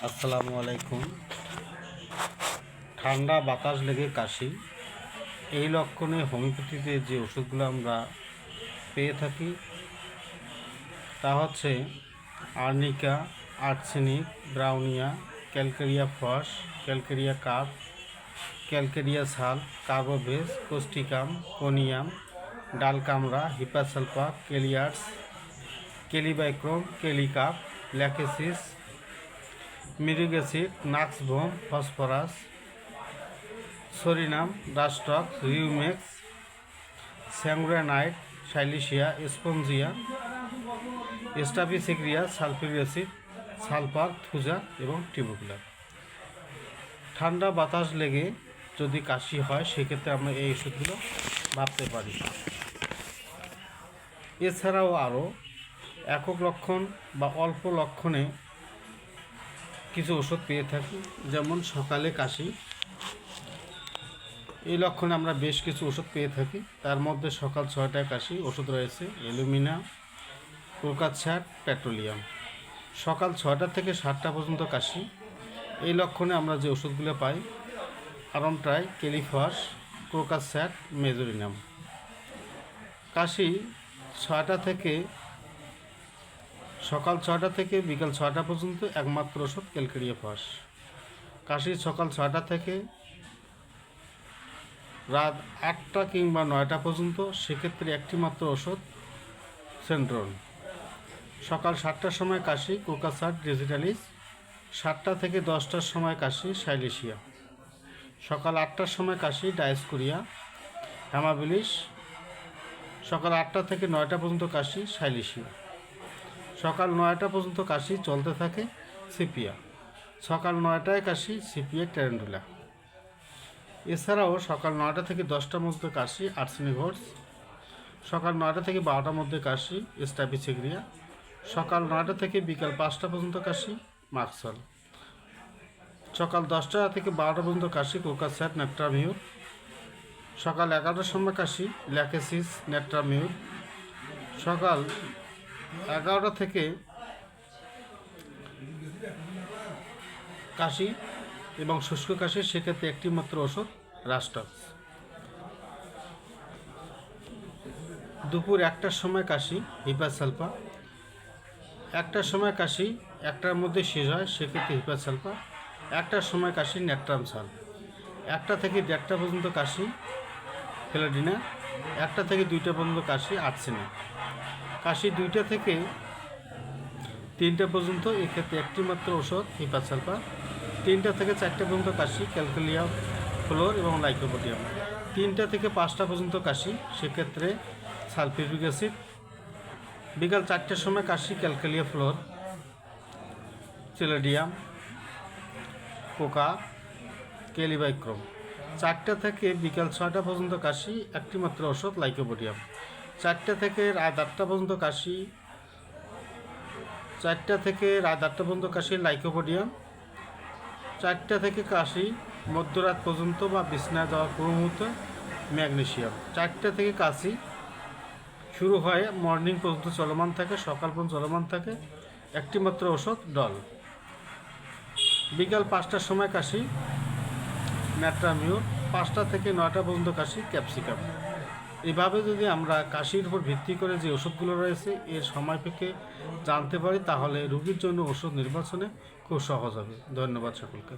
আসসালামু আলাইকুম। ঠান্ডা বাতাস লেগে কাশি, এই লক্ষণে হোমিওপ্যাথিতে যে ওষুধগুলো আমরা পেয়ে থাকি তা হচ্ছে arnica, arsenic, bryonia, calcarea phos, calcarea কাপ, ক্যালকেরিয়া সাল, carbo veg, causticum, conium, dulcamara, hepar sulph, কেলিয়ার্স, কেলিবাইক্রোম, কেলিকাপ, lachesis, muriatic acid, nux vom, phosphorus, psorinum, rhus tox, rumex, sanguinaria, silicea, spongia, staphysagria, sulphuric acid, sulphur, thuja এবং টিবুকুলার। ঠান্ডা বাতাস লেগে যদি কাশি হয় সেক্ষেত্রে আমরা এই ওষুধগুলো ভাবতে পারি। এছাড়াও আরও একক লক্ষণ বা অল্প লক্ষণে কিছু ওষুধ পেয়ে থাকি, যেমন সকালে কাশি, এই লক্ষণে আমরা বেশ কিছু ওষুধ পেয়ে থাকি। তার মধ্যে সকাল 6টায় কাশি ওষুধ রয়েছে অ্যালুমিনা, ক্রোকাচ্ছাট, পেট্রোলিয়াম। সকাল 6টা থেকে 7টা পর্যন্ত কাশি, এই লক্ষণে আমরা যে ওষুধগুলো পাই আরমট্রাই, কেলিফাস, ক্রোকাচ্ছাট, মেজোরিনাম। কাশি 6টা থেকে সকাল 6টা থেকে বিকাল 6টা পর্যন্ত একমাত্র ওষুধ ক্যালকেরিয়া ফস। কাশি সকাল 6টা থেকে রাত 8টা কিংবা 9টা পর্যন্ত, সেক্ষেত্রে একটি মাত্র ওষুধ সেন্ট্রন। সকাল 7টার সময় কাশি কোকাসাট ডিজিটালিস, 7টা থেকে 10টার সময় কাশি সাইলিশিয়া। সকাল 8টার সময় কাশি ডায়াস্কুরিয়া, হ্যামাবিলিস। সকাল 8টা থেকে 9টা পর্যন্ত কাশি সাইলিশিয়া। সকাল 9টা পর্যন্ত কাশি চলতে থাকে সিপিয়া। সকাল 9টায় কাশি সিপিয়া ট্যারেন্ডুলা। এছাড়াও সকাল 9টা থেকে 10টার মধ্যে কাশি আর্সেনিক হর্স। সকাল 9টা থেকে 12টার মধ্যে কাশি স্টাফিসিগ্রিয়া। সকাল 9টা থেকে বিকাল 5টা পর্যন্ত কাশি মার্কসল। সকাল 10টা থেকে 12টা পর্যন্ত কাশি কোকাস্যাট নেট্রামিউর। সকাল 11টার সময় কাশি ল্যাকেসিস নেট্রামিউর। সকাল 11টা থেকে কাশি এবং শুষ্ক কাশি, সেক্ষেত্রে একটি মাত্র ওষুধ রাস্টক্স। দুপুর 1টার সময় কাশি হিপাসালফা। 1টার সময় কাশি 1টার মধ্যে শেষ হয়, সেক্ষেত্রে হিপাসালফা। 1টার সময় কাশি নেট্রামসাল। 1টা থেকে 1:30 পর্যন্ত কাশি ফেলাডিনা। 1টা থেকে 2টা পর্যন্ত কাশি আর্সেনিক। কাশি 2টা থেকে 3টা পর্যন্ত, এক্ষেত্রে একটি মাত্র ওষুধ হিপাসালফা। 3টা থেকে 4টা পর্যন্ত কাশি ক্যালকেলিয়া ফ্লোর এবং লাইকোপোডিয়াম। 3টা থেকে 5টা পর্যন্ত কাশি, সেক্ষেত্রে সালফিউরিক অ্যাসিড। বিকাল 4টার সময় কাশি ক্যালকেলিয়া ফ্লোর, চিলোডিয়াম, কোকা, কেলিবাইক্রোম। 4টা থেকে বিকাল 6টা পর্যন্ত কাশি, একটি মাত্র ওষুধ লাইকোপোডিয়াম। 4টা থেকে রাত 8টা পর্যন্ত কাশি 4টা থেকে রাত 8টা পর্যন্ত কাশি লাইকোপোডিয়াম। 4টা থেকে কাশি মধ্যরাত পর্যন্ত বা বিছনায় যাওয়ার পূর্ব মুহূর্তে ম্যাগনেসিয়াম। 4টা থেকে কাশি শুরু হয় মর্নিং পর্যন্ত চলমান থাকে, সকাল পর্যন্ত চলমান থাকে, একটি মাত্র ওষুধ ডল। বিকাল 5টার সময় কাশি ন্যাট্রামিউর। 5টা থেকে 9টা পর্যন্ত কাশি ক্যাপসিকাম। এভাবে যদি আমরা কাশির উপর ভিত্তি করে যে ওষুধগুলো রয়েছে এর সময় থেকে জানতে পারি, তাহলে রোগীর জন্য ওষুধ নির্বাচনে খুব সহজ হবে। ধন্যবাদ সকলকে।